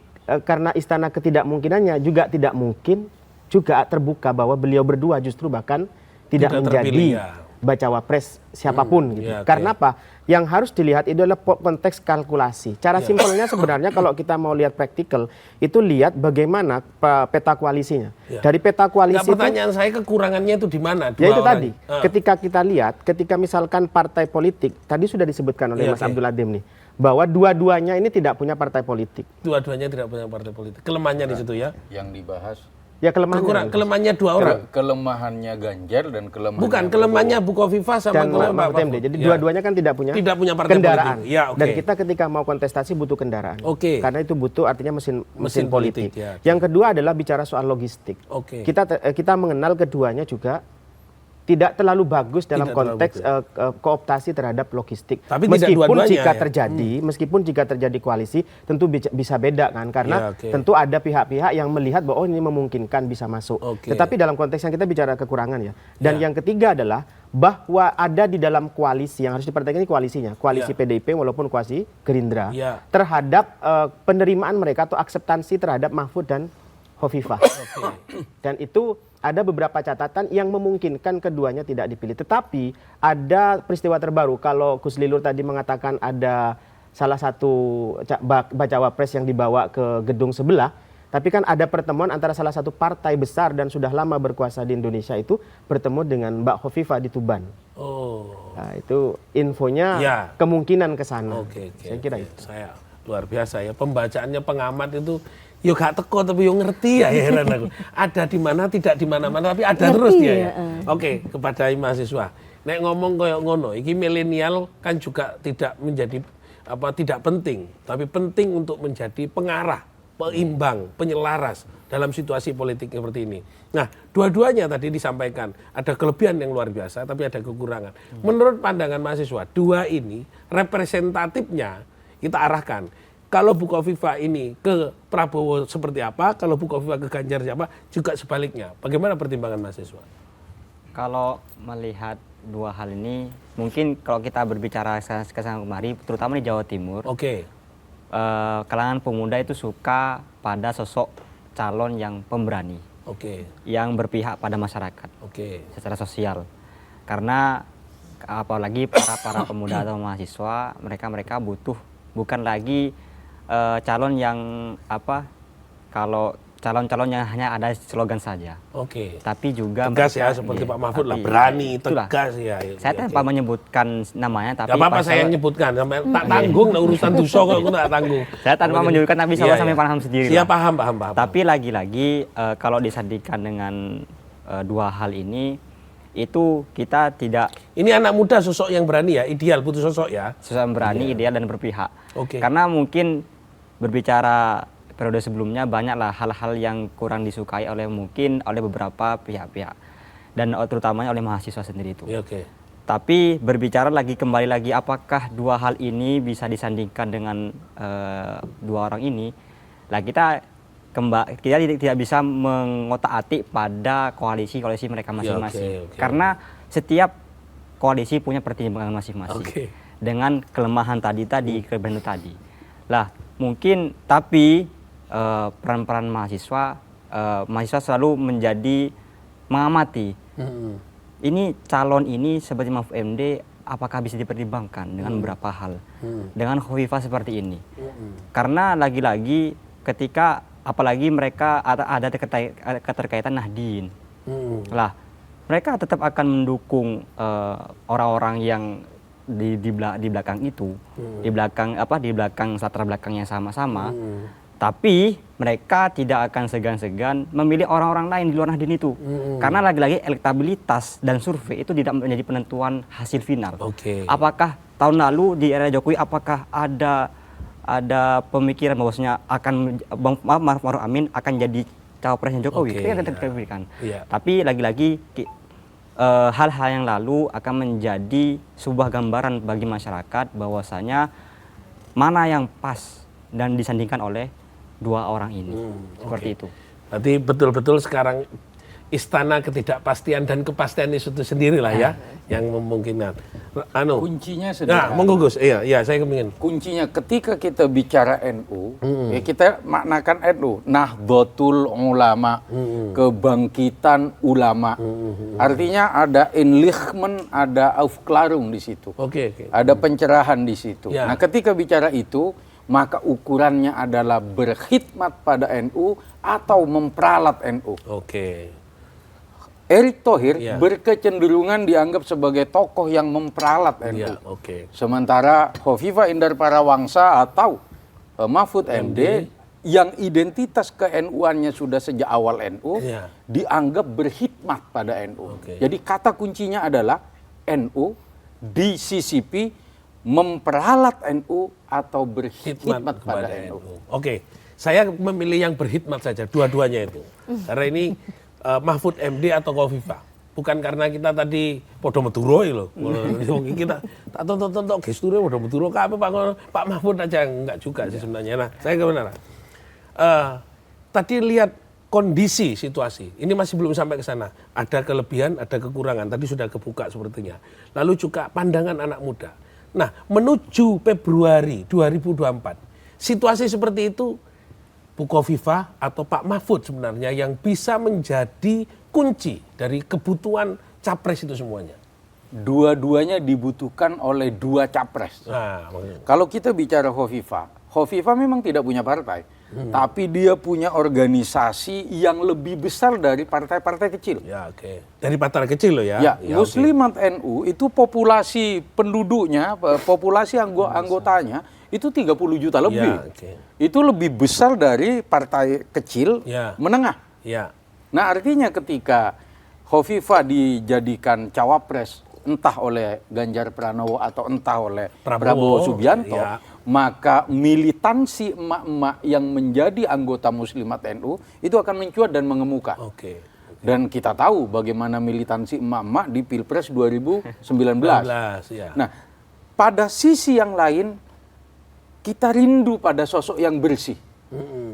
karena istana ketidakmungkinannya juga tidak mungkin juga terbuka bahwa beliau berdua justru bahkan tidak menjadi bacawa pres siapapun gitu. Karena apa? Yang harus dilihat itu adalah konteks kalkulasi. Cara simpelnya sebenarnya kalau kita mau lihat praktikal, itu lihat bagaimana peta koalisinya. Dari peta koalisi pertanyaan saya kekurangannya itu di mana? Ya itu tadi, ketika kita lihat, ketika misalkan partai politik, tadi sudah disebutkan oleh Mas Abdul Adim nih, bahwa dua-duanya ini tidak punya partai politik. Dua-duanya tidak punya partai politik. Kelemahannya di situ ya? Yang dibahas. Ya kelemahannya. Kelemahannya dua orang. Kelemahannya Ganjar dan kelemahannya. Bukan, kelemahannya Bu Khofifah sama Mahfud MD. Jadi dua-duanya kan tidak punya partai kendaraan. politik. Ya, Dan kita ketika mau kontestasi butuh kendaraan. Karena itu butuh artinya mesin politik. Ya. Yang kedua adalah bicara soal logistik. Kita mengenal keduanya juga tidak terlalu bagus dalam konteks kooptasi terhadap logistik. Tapi meskipun jika terjadi koalisi tentu bisa beda kan, karena tentu ada pihak-pihak yang melihat bahwa ini memungkinkan bisa masuk. Tetapi dalam konteks yang kita bicara kekurangan ya. Dan yang ketiga adalah bahwa ada di dalam koalisi yang harus diperhatikan ini koalisinya, koalisi PDIP walaupun koalisi Gerindra terhadap penerimaan mereka atau akseptansi terhadap Mahfud dan Khofifah. Dan itu ada beberapa catatan yang memungkinkan keduanya tidak dipilih. Tetapi ada peristiwa terbaru. Kalau Gus Lilur tadi mengatakan ada salah satu bacawa pres yang dibawa ke gedung sebelah. Tapi kan ada pertemuan antara salah satu partai besar dan sudah lama berkuasa di Indonesia itu bertemu dengan Mbak Khofifah di Tuban. Nah, itu infonya kemungkinan ke sana. Saya kira itu. Saya luar biasa ya. Pembacaannya pengamat itu yo gak teko tapi yo ngerti ya heran aku. Ada di mana tidak di mana-mana tapi ada ngerti terus dia ya. Kepada mahasiswa. Nek ngomong koyo ngono, iki milenial kan juga tidak menjadi tidak penting, tapi penting untuk menjadi pengarah, peimbang, penyelaras dalam situasi politik seperti ini. Nah, dua-duanya tadi disampaikan ada kelebihan yang luar biasa tapi ada kekurangan. Menurut pandangan mahasiswa, dua ini representatifnya kita arahkan. Kalau Bu Khofifah ini ke Prabowo seperti apa, kalau Bu Khofifah ke Ganjar siapa, juga sebaliknya. Bagaimana pertimbangan mahasiswa? Kalau melihat dua hal ini, mungkin kalau kita berbicara kesana kemari, terutama di Jawa Timur, kalangan pemuda itu suka pada sosok calon yang pemberani, yang berpihak pada masyarakat, secara sosial. Karena apalagi para pemuda atau mahasiswa, mereka butuh bukan lagi calon yang kalau calon-calon yang hanya ada slogan saja. Tapi juga tegas ya, seperti Pak Mahfud lah, berani, tegas ya. Saya tanpa menyebutkan namanya, tapi apa saya nyebutkan, sampai tak tanggung urusan dosa kok aku tak tanggung. Saya tanpa menyebutkan, tapi sampai paham sendiri. Iya, paham. Tapi lagi-lagi kalau disandingkan dengan dua hal ini, itu kita tidak. Ini anak muda sosok yang berani ya, ideal butuh sosok ya. Sosok yang berani, ideal dan berpihak. Karena mungkin berbicara periode sebelumnya banyaklah hal-hal yang kurang disukai oleh beberapa pihak-pihak dan terutamanya oleh mahasiswa sendiri itu. Tapi berbicara kembali lagi apakah dua hal ini bisa disandingkan dengan dua orang ini? Lah kita tidak bisa mengotak-atik pada koalisi mereka masing-masing. Karena setiap koalisi punya pertimbangan masing-masing. Dengan kelemahan kelebihan tadi. Lah mungkin tapi peran-peran mahasiswa selalu mengamati. Ini calon ini seperti Mahfud MD apakah bisa dipertimbangkan dengan beberapa hal. Dengan Khofifah seperti ini. Karena lagi-lagi ketika apalagi mereka ada keterkaitan Nahdien. Lah mereka tetap akan mendukung orang-orang yang di belakang itu, di belakang latar belakang yang sama-sama, tapi mereka tidak akan segan-segan memilih orang-orang lain di luar Nahdien itu, karena lagi-lagi elektabilitas dan survei itu tidak menjadi penentuan hasil final. Apakah tahun lalu di era Jokowi apakah ada pemikiran bahwasanya Ma'ruf Amin akan jadi cawapresnya Jokowi? Itu yang kita berikan. Tapi lagi-lagi hal-hal yang lalu akan menjadi sebuah gambaran bagi masyarakat bahwasanya mana yang pas dan disandingkan oleh dua orang ini. Seperti itu. Berarti betul-betul sekarang istana ketidakpastian dan kepastian itu sendiri lah ya yang memungkinkan. Kuncinya sederhana. Nah, monggo Gus. Iya, saya kepingin. Kuncinya ketika kita bicara NU, ya kita maknakan NU, Nahdlatul Ulama, kebangkitan ulama. Artinya ada Enlightenment, ada Aufklärung di situ. Oke. Ada pencerahan di situ. Ya. Nah, ketika bicara itu, maka ukurannya adalah berkhidmat pada NU atau memperalat NU. Oke. Erick Thohir berkecenderungan dianggap sebagai tokoh yang memperalat NU. Ya, oke. Sementara Khofifah Indar Parawangsa atau Mahfud MD yang identitas ke-NU-annya sudah sejak awal NU dianggap berkhidmat pada NU. Jadi kata kuncinya adalah NU di CCP memperalat NU atau berkhidmat kepada NU. Oke. Saya memilih yang berkhidmat saja, dua-duanya itu. Karena ini Mahfud MD atau Khofifah. Bukan karena kita tadi podo Maduro loh. Kita tak tonton gesture podo Maduro Pak Mahfud aja enggak juga sih sebenarnya. Nah, saya kebenaran. Tadi lihat kondisi situasi. Ini masih belum sampai ke sana. Ada kelebihan, ada kekurangan. Tadi sudah kebuka sepertinya. Lalu juga pandangan anak muda. Nah, menuju Februari 2024. Situasi seperti itu Bu Khofifah atau Pak Mahfud sebenarnya yang bisa menjadi kunci dari kebutuhan capres itu semuanya. Dua-duanya dibutuhkan oleh dua capres. Nah, kalau kita bicara Khofifah memang tidak punya partai, tapi dia punya organisasi yang lebih besar dari partai-partai kecil. Ya, oke. Dari partai kecil loh ya. Ya, Muslimat NU itu populasi penduduknya, populasi anggotanya itu 30 juta lebih. Ya, itu lebih besar dari partai kecil menengah. Ya. Nah, artinya ketika Khofifah dijadikan cawapres entah oleh Ganjar Pranowo atau entah oleh Prabowo Subianto, maka militansi emak-emak yang menjadi anggota Muslimat NU itu akan mencuat dan mengemuka. Dan kita tahu bagaimana militansi emak-emak di Pilpres 2019. Nah, pada sisi yang lain kita rindu pada sosok yang bersih.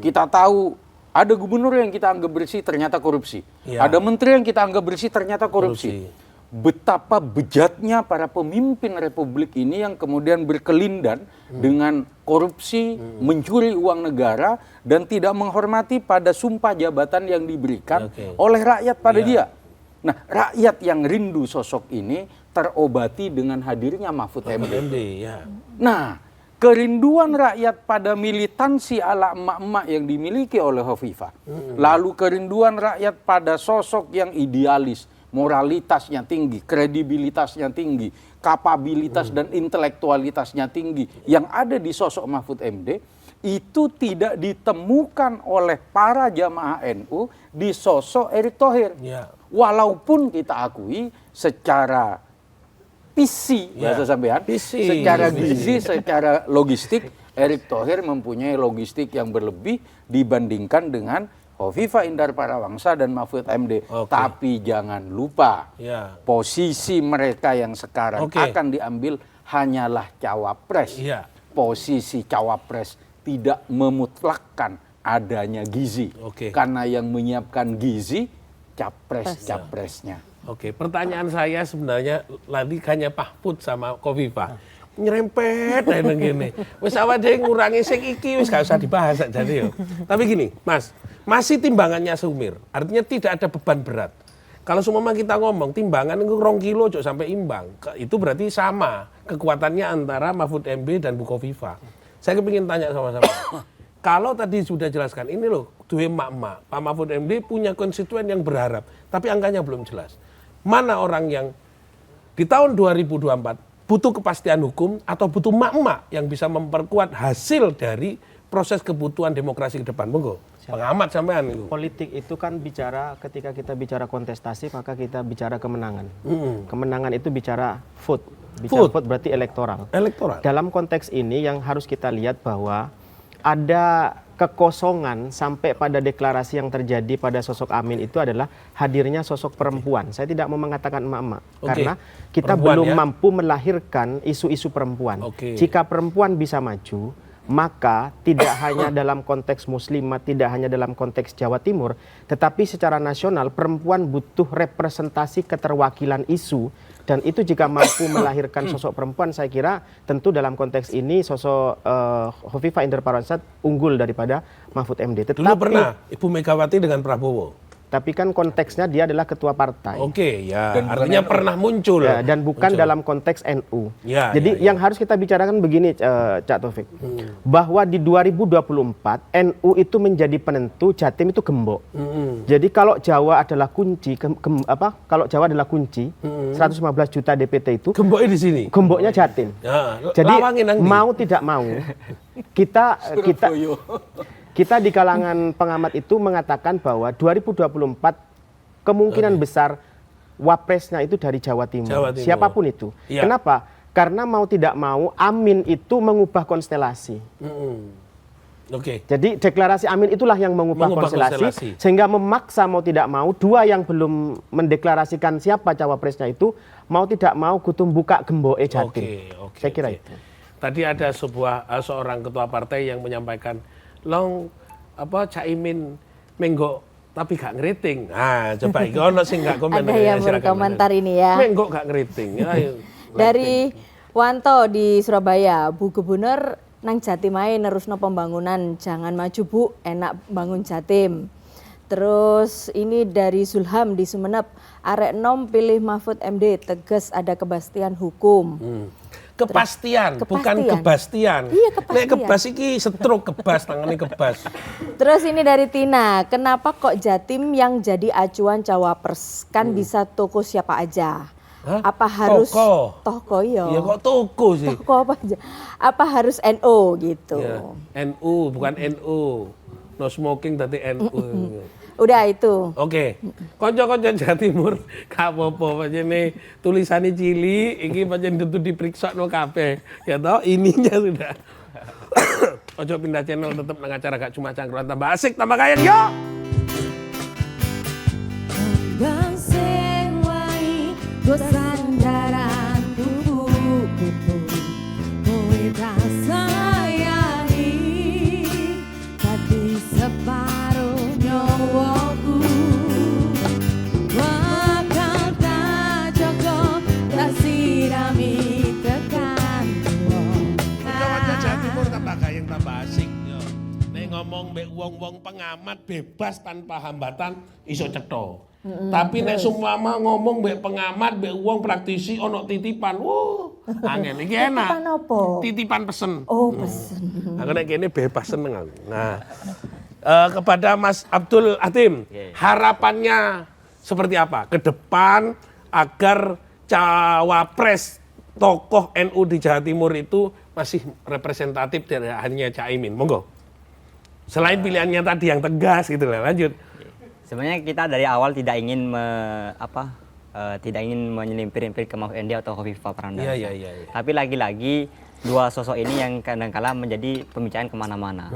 Kita tahu ada gubernur yang kita anggap bersih ternyata korupsi. Ada menteri yang kita anggap bersih ternyata korupsi. Betapa bejatnya para pemimpin republik ini yang kemudian berkelindan dengan korupsi, mencuri uang negara dan tidak menghormati pada sumpah jabatan yang diberikan oleh rakyat pada dia. Nah, rakyat yang rindu sosok ini terobati dengan hadirnya Mahfud MD. Nah, kerinduan rakyat pada militansi ala emak-emak yang dimiliki oleh Khofifah. Lalu kerinduan rakyat pada sosok yang idealis, moralitasnya tinggi, kredibilitasnya tinggi, kapabilitas dan intelektualitasnya tinggi yang ada di sosok Mahfud MD itu tidak ditemukan oleh para jamaah NU di sosok Erick Thohir. Walaupun kita akui secara visi, bahasa sampean, secara gizi, secara logistik, Erick Thohir mempunyai logistik yang berlebih dibandingkan dengan Khofifah Indar Parawangsa dan Mahfud MD. Tapi jangan lupa, posisi mereka yang sekarang akan diambil hanyalah cawapres. Posisi cawapres tidak memutlakkan adanya gizi. Karena yang menyiapkan gizi, capres-capresnya. Pertanyaan saya sebenarnya lagi hanya Mahfud sama Khofifah. Nyerempet dan gini. Wis awak dhewe ngurangi sing iki wis gak usah dibahas jadi yo. Tapi gini, Mas, masih timbangannya sumir. Artinya tidak ada beban berat. Kalau semua kita ngomong timbangan itu 2 kilo cok sampai imbang. Itu berarti sama kekuatannya antara Mahfud MD dan Bu Khofifah. Saya kepingin tanya sama-sama. Kalau tadi sudah jelaskan ini loh, duwe emak-emak. Pak Mahfud MD punya konstituen yang berharap, tapi angkanya belum jelas. Mana orang yang di tahun 2024 butuh kepastian hukum atau butuh emak-emak yang bisa memperkuat hasil dari proses kebutuhan demokrasi ke depan? Monggo, pengamat sampean. Politik itu kan bicara, ketika kita bicara kontestasi maka kita bicara kemenangan. Kemenangan itu bicara vote berarti elektoral. Dalam konteks ini yang harus kita lihat bahwa ada kekosongan sampai pada deklarasi yang terjadi pada sosok Amin itu adalah hadirnya sosok perempuan. Saya tidak mau mengatakan emak-emak, karena kita perempuan, belum mampu melahirkan isu-isu perempuan. Jika perempuan bisa maju, maka tidak hanya dalam konteks muslimat, tidak hanya dalam konteks Jawa Timur, tetapi secara nasional perempuan butuh representasi keterwakilan isu. Dan itu jika mampu melahirkan sosok perempuan, saya kira tentu dalam konteks ini sosok Hovifah Indar Parawansa unggul daripada Mahfud MD. Tetapi, dulu pernah Ibu Megawati dengan Prabowo. Tapi kan konteksnya dia adalah ketua partai. Ya. Dan artinya pernah muncul. Ya, dan bukan dalam konteks NU. Jadi yang harus kita bicarakan begini, Cak Taufik. Bahwa di 2024 NU itu menjadi penentu, Jatim itu gembok. Jadi kalau Jawa adalah kunci, kalau Jawa adalah kunci, 115 juta DPT itu. Gemboknya di sini. Gemboknya Jatim. Jadi mau tidak mau kita di kalangan pengamat itu mengatakan bahwa 2024 kemungkinan besar wapresnya itu dari Jawa Timur. Siapapun itu. Kenapa? Karena mau tidak mau Amin itu mengubah konstelasi. Jadi deklarasi Amin itulah yang mengubah konstelasi sehingga memaksa mau tidak mau dua yang belum mendeklarasikan siapa cawapresnya itu mau tidak mau kutum buka gemboke Jatim. Saya kira itu. Tadi ada seorang ketua partai yang menyampaikan Caimin menggok tapi gak ngeriting. Coba iki ono sing gak komen. Ada yang berkomentar ini ya. Menggok gak ngeriting. Dari Wanto di Surabaya, Bu Gubernur nang Jatim ae nerusno pembangunan, jangan maju Bu, enak bangun Jatim. Terus ini dari Zulham di Sumeneb, arek nom pilih Mahfud MD, tegas ada kepastian hukum. Kepastian, bukan kebastian. Iya, kepastian. Nek kebas iki stroke kebas, tangannya kebas. Terus ini dari Tina, kenapa kok Jatim yang jadi acuan cawapres? Kan bisa toko siapa aja. Apa harus toko ya? Iya kok toko sih. Toko apa aja? Apa harus NU gitu? Ya, NU bukan NU. No smoking tadi NU. Udah itu. Konco-konco Jawa Timur gak apa-apa pancene tulisane cilik iki pancen dudu diperiksa no kabeh. Ya toh ininya sudah. Ojo pindah channel tetep nang acara gak cuma cangkruan tambah asik tambah kaya yo. Bang sing wae go sandaran tubuhku kowe tak sayangi tapi separuh nyawaku bakal tak joko tak sirami tekan Jawa Jawa Timur tambah gayeng tambah asik yo. Nek ngomong mbek wong-wong pengamat bebas tanpa hambatan iso cetha. Tapi nek sumpama ngomong mbek pengamat mbek wong praktisi ono titipan. Angel iki enak. Titipan apa? Titipan pesen. Pesen. Aku nek kene bebas seneng aku. Nah, kepada Mas Abdul Hatim, harapannya seperti apa ke depan agar cawapres tokoh NU di Jawa Timur itu masih representatif dari hanya Caimin? Monggo. Selain pilihannya tadi yang tegas gitu lah, lanjut. Sebenarnya kita dari awal tidak ingin tidak ingin menyelimpir ke Mahfud MD atau Hovifah Prandasa. Tapi lagi-lagi dua sosok ini yang kadang-kala menjadi pembicaraan kemana-mana.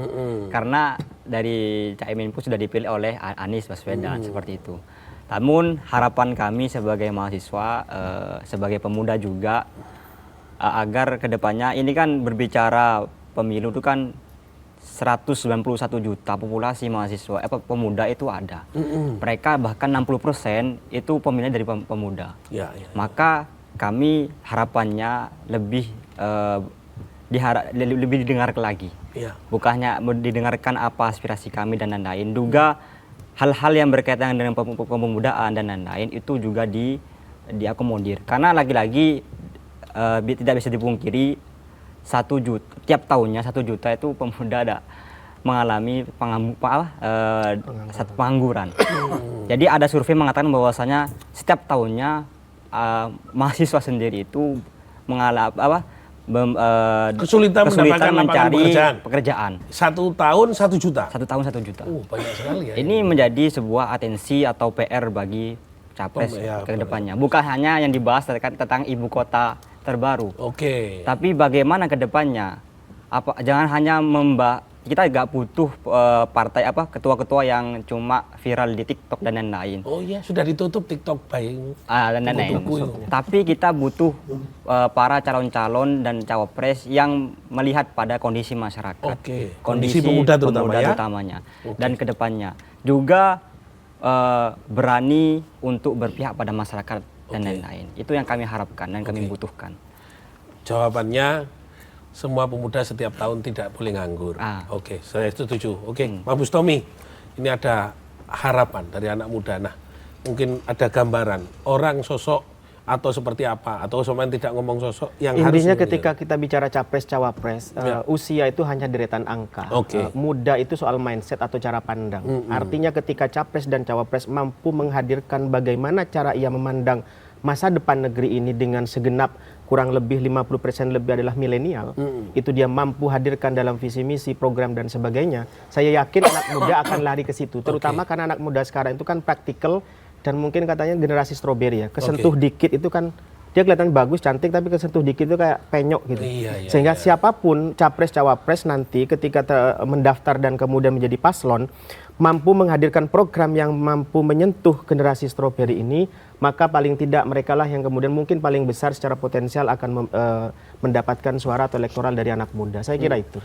Karena dari Caimin pun sudah dipilih oleh Anies Baswedan seperti itu. Namun harapan kami sebagai mahasiswa, sebagai pemuda juga, agar kedepannya ini kan berbicara pemilu itu kan 191 juta populasi mahasiswa, pemuda itu ada. Mereka bahkan 60% itu pemilih dari pemuda. Maka kami harapannya lebih lebih didengar lagi. Bukannya didengarkan apa aspirasi kami dan lain-lain. Juga hal-hal yang berkaitan dengan pemudaan dan lain-lain itu juga diakomodir. Karena lagi-lagi tidak bisa dipungkiri 1 juta tiap tahunnya 1 juta itu pemuda ada mengalami pengangguran. Jadi ada survei mengatakan bahwasanya setiap tahunnya mahasiswa sendiri itu mengalami kesulitan mencari pekerjaan. 1 tahun 1 juta. 1 tahun 1 juta. Banyak sekali ya. Ini menjadi sebuah atensi atau PR bagi capres ke depannya. Bukan hanya yang dibahas tentang ibu kota terbaru. Tapi bagaimana ke depannya? Jangan hanya kita nggak butuh partai ketua-ketua yang cuma viral di TikTok dan lain-lain. Oh iya, sudah ditutup TikTok baik. Dan lain-lain. Tapi kita butuh para calon-calon dan cawapres yang melihat pada kondisi masyarakat, kondisi pemuda terutamanya, dan kedepannya juga berani untuk berpihak pada masyarakat dan lain-lain. Itu yang kami harapkan dan kami butuhkan. Jawabannya, semua pemuda setiap tahun tidak boleh nganggur. Oke, saya setuju. Oke, Pak Bustomi, ini ada harapan dari anak muda. Nah, mungkin ada gambaran orang sosok atau seperti apa, atau semuanya tidak ngomong sosok yang intinya ketika kita bicara capres cawapres, usia itu hanya deretan angka. Muda itu soal mindset atau cara pandang. Artinya ketika capres dan cawapres mampu menghadirkan bagaimana cara ia memandang masa depan negeri ini dengan segenap kurang lebih 50% lebih adalah milenial, itu dia mampu hadirkan dalam visi misi, program dan sebagainya. Saya yakin anak muda akan lari ke situ, terutama karena anak muda sekarang itu kan praktikal dan mungkin katanya generasi stroberi ya, kesentuh dikit itu kan dia kelihatan bagus, cantik, tapi kesentuh dikit itu kayak penyok gitu. Sehingga siapapun capres cawapres nanti ketika mendaftar dan kemudian menjadi paslon mampu menghadirkan program yang mampu menyentuh generasi stroberi ini, maka paling tidak mereka lah yang kemudian mungkin paling besar secara potensial akan mendapatkan suara atau elektoral dari anak muda. Saya kira itu.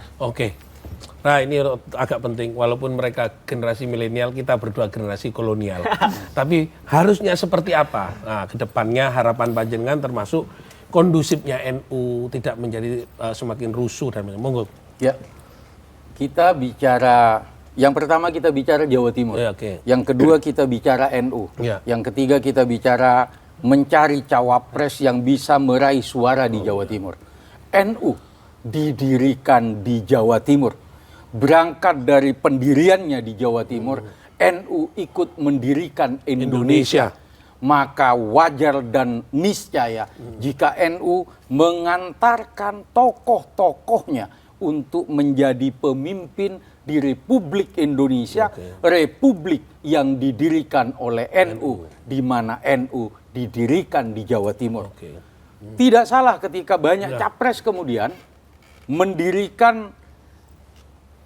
Nah, ini agak penting, walaupun mereka generasi milenial, kita berdua generasi kolonial. Tapi harusnya seperti apa? Nah, kedepannya harapan panjenengan termasuk kondusifnya NU tidak menjadi semakin rusuh dan monggo. Ya, kita bicara, yang pertama kita bicara Jawa Timur, yang kedua kita bicara NU, yang ketiga kita bicara mencari cawapres yang bisa meraih suara di Jawa Timur. NU didirikan di Jawa Timur, berangkat dari pendiriannya di Jawa Timur, NU ikut mendirikan Indonesia. Maka wajar dan niscaya jika NU mengantarkan tokoh-tokohnya untuk menjadi pemimpin di Republik Indonesia, republik yang didirikan oleh NU, di mana NU didirikan di Jawa Timur. Tidak salah ketika banyak capres kemudian mendirikan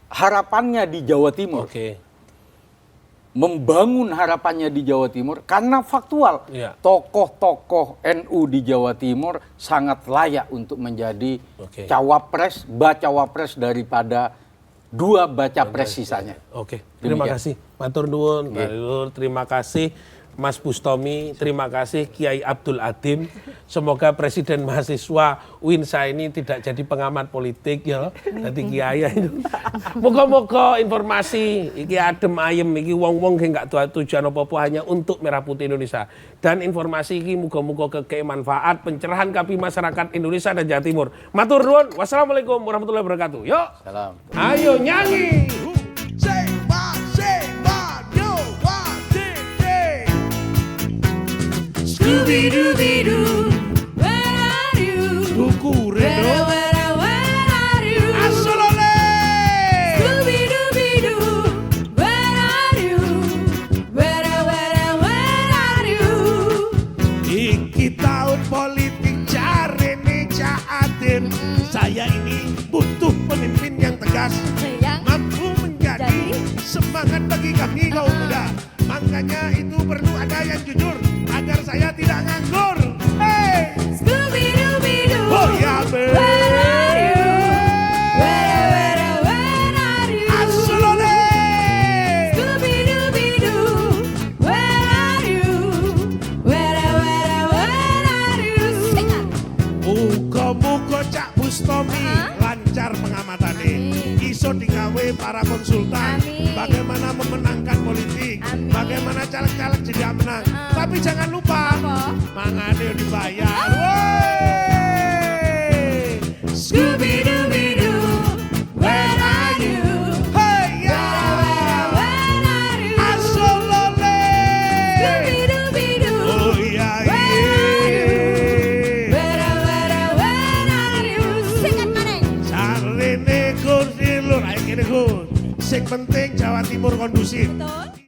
harapannya di Jawa Timur. Membangun harapannya di Jawa Timur karena faktual tokoh-tokoh NU di Jawa Timur sangat layak untuk menjadi cawapres, bacawapres daripada dua baca pres sisanya. Terima kasih matur nuwun, terima kasih Mas Bustomi, terima kasih Kiai Abdul Adim. Semoga Presiden Mahasiswa UINSA ini tidak jadi pengamat politik ya, nanti Kiai itu. Moga-moga informasi iki adem ayem iki wong-wong enggak tujuan apa-apa, hanya untuk Merah Putih Indonesia. Dan informasi iki moga-moga kekei manfaat pencerahan kapi masyarakat Indonesia dan Jawa Timur. Matur nuwun. Wassalamualaikum warahmatullahi wabarakatuh. Yuk. Salam. Ayo nyanyi. Scooby-Dooby-Doo, where are you? Where are you? Asolole. Scooby-Dooby-Doo, where are you? Where are you? Iki tahun politik jarene Cak Adim. Saya ini butuh pemimpin yang tegas, mampu menjadi semangat bagi kami kaum muda. Makanya itu perlu ada yang jujur agar saya tidak nganggur. Hey! Scooby-Dooby-Doo, Oh ya, where are you? Where are you? Asolole. Scooby-Dooby-Doo, where are you? Where are you? Muga-muga Cak Bustomi lancar pengamatane. Iso digawe para konsultan. Bagaimana memenangkan politik, bagaimana caleg-caleg jadi menang. Tapi jangan lupa, mangane dibayar. Scooby-Dooby-Doo, where are you? Hey ya, Where are you? Asolole. Scooby-Dooby-Doo, Oh ya, where are you? Sing it, Maneng. Sarene kursi lur, ayo kene Gus. Sing penting Jawa Timur kondusif.